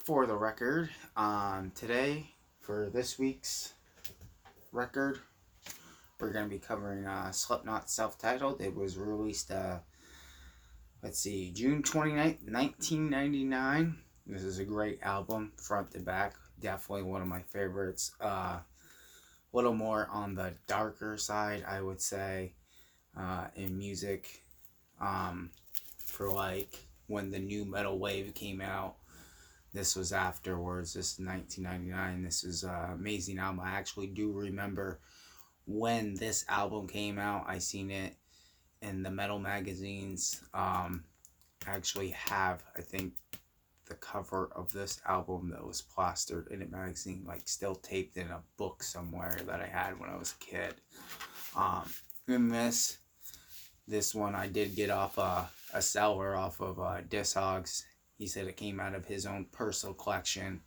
for the record, today for this week's record, we're going to be covering Slipknot self-titled. It was released, June 29th, 1999. This is a great album, front to back. Definitely one of my favorites. A little more on the darker side, I would say, in music. For like when the new metal wave came out. This was afterwards. This is 1999. This is an amazing album. I actually do remember when this album came out. I seen it in the metal magazines. I actually have, I think, the cover of this album that was plastered in a magazine, like still taped in a book somewhere that I had when I was a kid. In this one I did get off a seller off of Discogs. He said it came out of his own personal collection.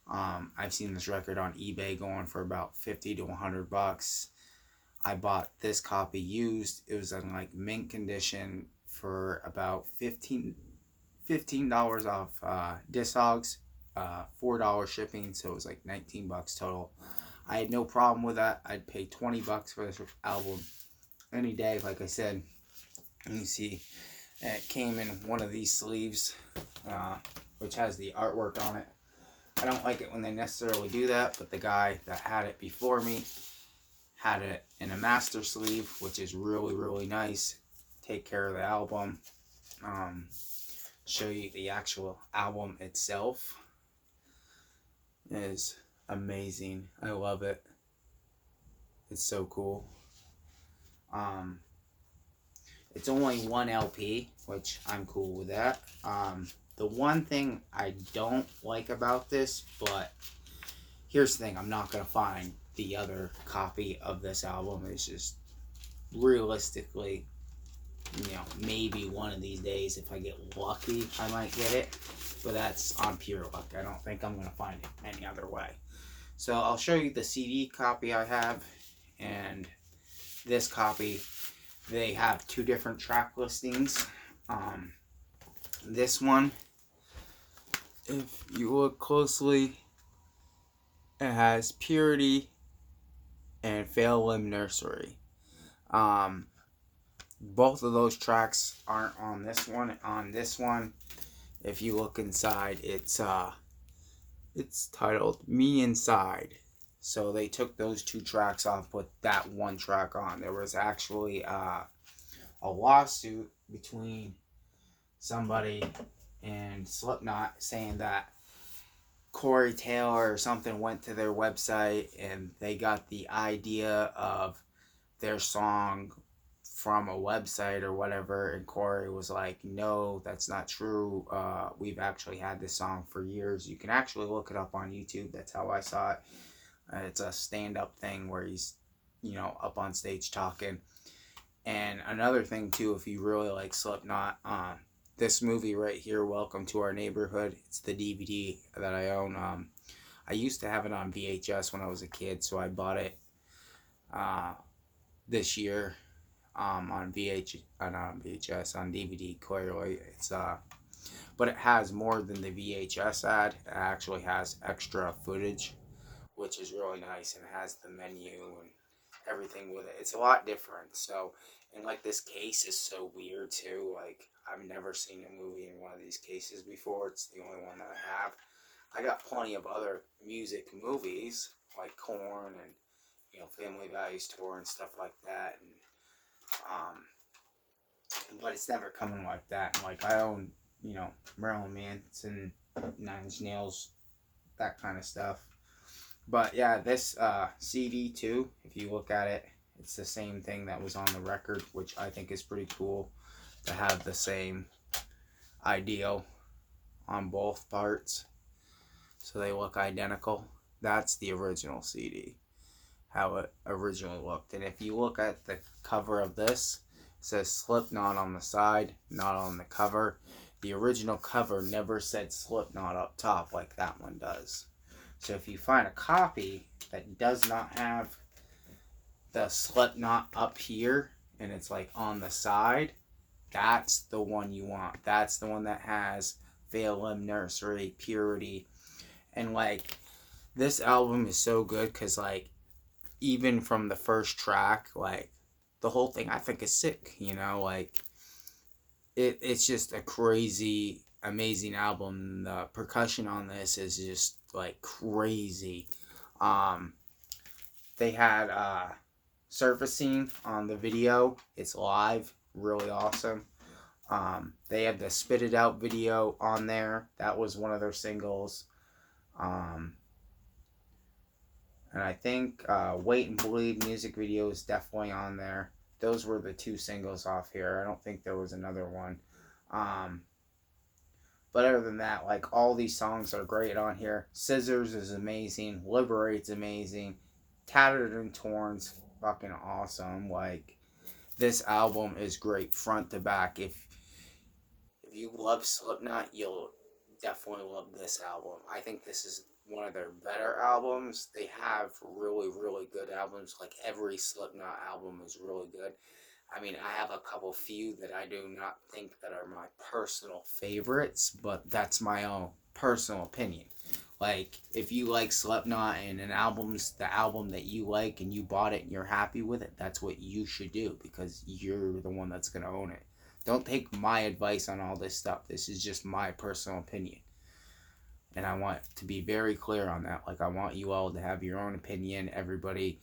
I've seen this record on eBay going for about $50 to $100. I bought this copy used. It was in like mint condition for about $15 off Discogs, $4 shipping, so it was like $19 total. I had no problem with that. I'd pay $20 for this album any day. Like I said, you see, it came in one of these sleeves, which has the artwork on it. I don't like it when they necessarily do that, but the guy that had it before me had it in a master sleeve, which is really, really nice. Take care of the album. Show you the actual album itself. It is amazing. I love it. It's so cool. It's only one LP, which I'm cool with that. The one thing I don't like about this, but here's the thing, I'm not going to find the other copy of this album. It's just realistically, maybe one of these days, if I get lucky, I might get it. But that's on pure luck. I don't think I'm going to find it any other way. So I'll show you the CD copy I have and this copy. They have two different track listings. This one, if you look closely, it has Purity and Fail Limb Nursery. Both of those tracks aren't on this one. On this one, if you look inside, it's titled Me Inside. So they took those two tracks off, put that one track on. There was actually a lawsuit between somebody and Slipknot saying that Corey Taylor or something went to their website and they got the idea of their song from a website or whatever, and Corey was like, no, that's not true. We've actually had this song for years. You can actually look it up on YouTube. That's how I saw it. It's a stand-up thing where he's, up on stage talking. And another thing, too, if you really like Slipknot, this movie right here, Welcome to Our Neighborhood, it's the DVD that I own. I used to have it on VHS when I was a kid, so I bought it this year on VHS, on DVD, clearly. But it has more than the VHS ad. It actually has extra footage, which is really nice, and it has the menu and everything with it. It's a lot different. So, and like this case is so weird too. Like, I've never seen a movie in one of these cases before. It's the only one that I have. I got plenty of other music movies like Korn and Family Values Tour and stuff like that. And but it's never coming like that. And like, I own Marilyn Manson, Nine Inch Nails, that kind of stuff. But yeah, this CD too, if you look at it, it's the same thing that was on the record, which I think is pretty cool to have the same idea on both parts. So they look identical. That's the original CD, how it originally looked. And if you look at the cover of this, it says Slipknot on the side, not on the cover. The original cover never said Slipknot up top like that one does. So if you find a copy that does not have the Slipknot up here and it's like on the side, that's the one you want. That's the one that has Phelan Nursery, Purity. And like, this album is so good because like, even from the first track, like, the whole thing I think is sick, you know, like, it's just a crazy, amazing album. The percussion on this is just like crazy. Um, they had Surfacing on the video. It's live, really awesome. They had the Spit It Out video on there. That was one of their singles. Um, and I think Wait and Bleed music video is definitely on there. Those were the two singles off here. I don't think there was another one. But other than that, like, all these songs are great on here. Scissors is amazing. Liberate's amazing. Tattered and Torn's fucking awesome. Like, this album is great front to back. If you love Slipknot, you'll definitely love this album. I think this is one of their better albums. They have really, really good albums. Like, every Slipknot album is really good. I mean, I have a couple few that I do not think that are my personal favorites, but that's my own personal opinion. Like, if you like Slipknot and the album that you like and you bought it and you're happy with it, that's what you should do because you're the one that's going to own it. Don't take my advice on all this stuff. This is just my personal opinion. And I want to be very clear on that. Like, I want you all to have your own opinion. Everybody,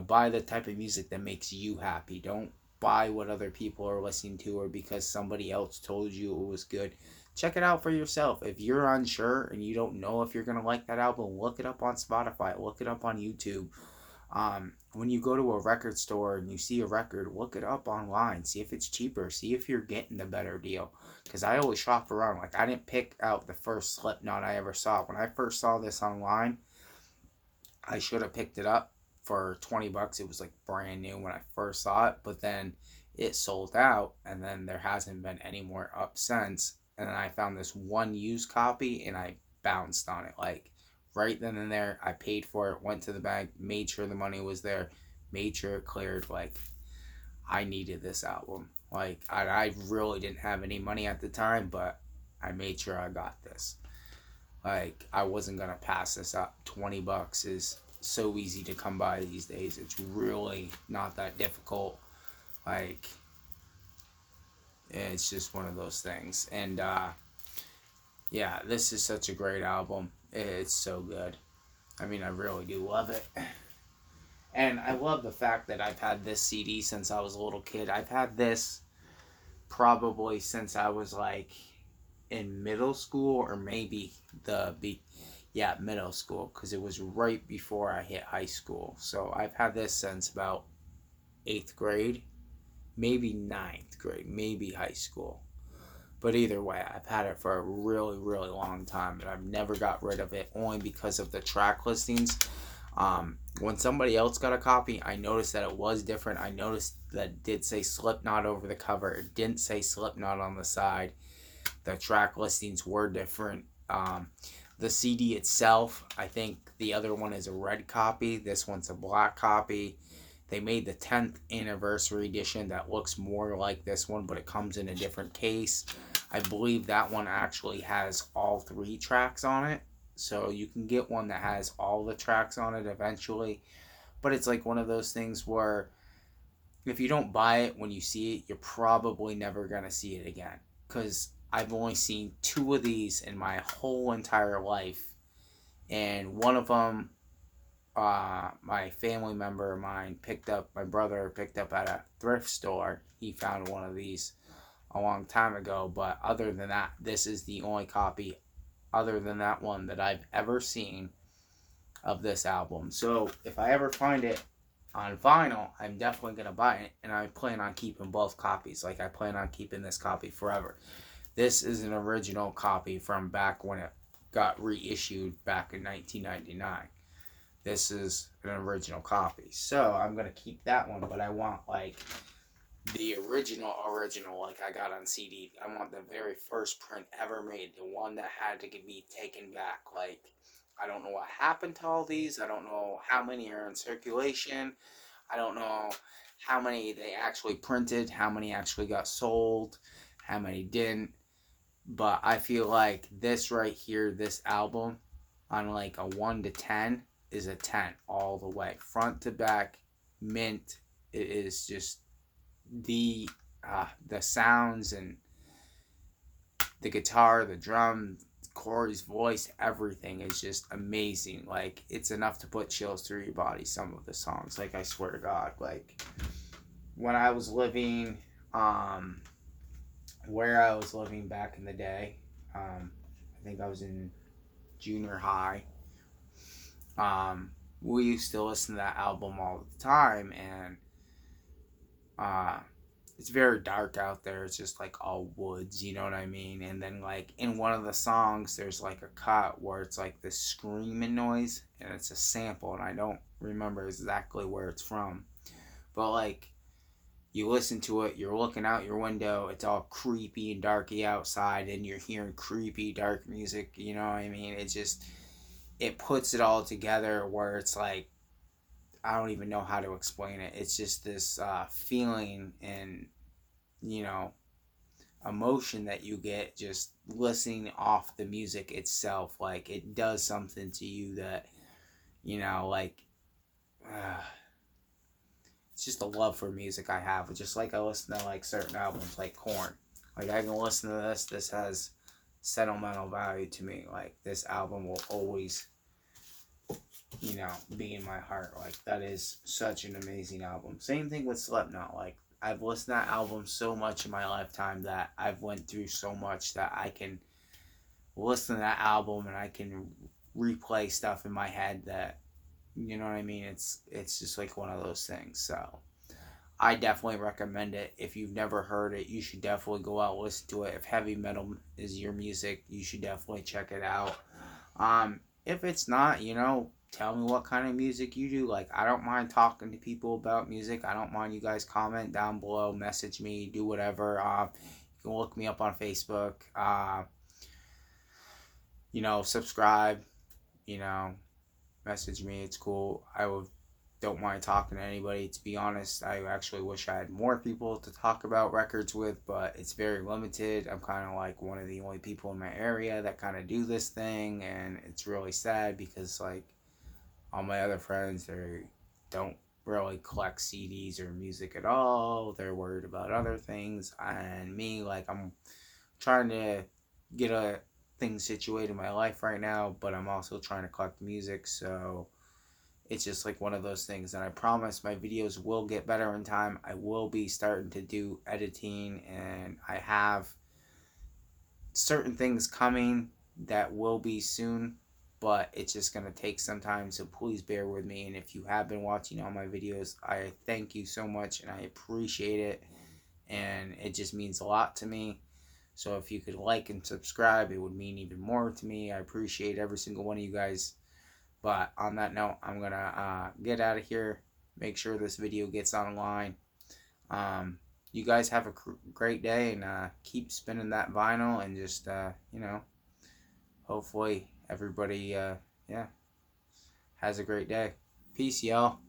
buy the type of music that makes you happy. Don't buy what other people are listening to or because somebody else told you it was good. Check it out for yourself. If you're unsure and you don't know if you're going to like that album, look it up on Spotify. Look it up on YouTube. When you go to a record store and you see a record, look it up online. See if it's cheaper. See if you're getting the better deal. Because I always shop around. Like, I didn't pick out the first Slipknot I ever saw. When I first saw this online, I should have picked it up for $20. It was like brand new when I first saw it. But then it sold out. And then there hasn't been any more up since. And then I found this one used copy and I bounced on it. Like, right then and there, I paid for it, went to the bank, made sure the money was there, made sure it cleared. Like, I needed this album. Like, I really didn't have any money at the time, but I made sure I got this. Like, I wasn't going to pass this up. $20 is so easy to come by these days. It's really not that difficult. Like, it's just one of those things. And, yeah, this is such a great album. It's so good. I mean, I really do love it. And I love the fact that I've had this CD since I was a little kid. I've had this probably since I was like in middle school or maybe middle school because it was right before I hit high school. So I've had this since about 8th grade, maybe 9th grade, maybe high school. But either way, I've had it for a really, really long time, and I've never got rid of it, only because of the track listings. When somebody else got a copy, I noticed that it was different. I noticed that it did say Slipknot over the cover. It didn't say Slipknot on the side. The track listings were different. The CD itself, I think the other one is a red copy. This one's a black copy. They made the 10th anniversary edition that looks more like this one, but it comes in a different case. I believe that one actually has all 3 tracks on it. So you can get one that has all the tracks on it eventually. But it's like one of those things where if you don't buy it when you see it, you're probably never going to see it again. Because I've only seen 2 of these in my whole entire life. And one of them, my family member of mine my brother picked up at a thrift store. He found one of these a long time ago, but other than that, this is the only copy other than that one that I've ever seen of this album. So if I ever find it on vinyl, I'm definitely going to buy it, and I plan on keeping both copies. Like, I plan on keeping this copy forever. This is an original copy from back when it got reissued back in 1999. This is an original copy. So I'm going to keep that one, but I want, like, the original, like I got on CD. I want the very first print ever made, the one that had to be taken back. Like, I don't know what happened to all these. I don't know how many are in circulation. I don't know how many they actually printed, how many actually got sold, how many didn't. But I feel like this right here, this album, on like a 1 to 10, is a 10 all the way. Front to back, mint. It is just the sounds and the guitar, the drum, Corey's voice, everything is just amazing. Like, it's enough to put chills through your body, some of the songs. Like, I swear to God. Like, when I was living, where I was living back in the day, I think I was in junior high. We used to listen to that album all the time, and uh, it's very dark out there. It's just like all woods, you know what I mean? And then like in one of the songs, there's like a cut where it's like this screaming noise, and it's a sample, and I don't remember exactly where it's from, but like you listen to it, you're looking out your window, it's all creepy and darky outside, and you're hearing creepy dark music, you know what I mean? It puts it all together where it's like, I don't even know how to explain it. It's just this feeling and, you know, emotion that you get just listening off the music itself. Like, it does something to you that, you know, like, uh, it's just a love for music I have. Just like I listen to like certain albums like Korn. Like, I can listen to this has sentimental value to me. Like, this album will always, you know, be in my heart. Like, that is such an amazing album. Same thing with Slipknot. Like, I've listened to that album so much in my lifetime that I've went through so much that I can listen to that album and I can replay stuff in my head that, you know what I mean? It's just like one of those things. So I definitely recommend it. If you've never heard it, you should definitely go out and listen to it. If heavy metal is your music, you should definitely check it out. If it's not, you know, tell me what kind of music you do. Like, I don't mind talking to people about music. I don't mind you guys comment down below, message me, do whatever. You can look me up on Facebook. You know, subscribe. You know, message me. It's cool. Don't mind talking to anybody. To be honest, I actually wish I had more people to talk about records with, but it's very limited. I'm kind of like one of the only people in my area that kind of do this thing, and it's really sad because like all my other friends, they don't really collect CDs or music at all. They're worried about other things, and me, like, I'm trying to get a thing situated in my life right now, but I'm also trying to collect music, so it's just like one of those things. And I promise my videos will get better in time. I will be starting to do editing, and I have certain things coming that will be soon, but it's just going to take some time, so please bear with me. And if you have been watching all my videos, I thank you so much and I appreciate it, and it just means a lot to me. So if you could like and subscribe, it would mean even more to me. I appreciate every single one of you guys. But on that note, I'm going to get out of here, make sure this video gets online. You guys have a great day, and keep spinning that vinyl, and just, you know, hopefully everybody, yeah, has a great day. Peace, y'all.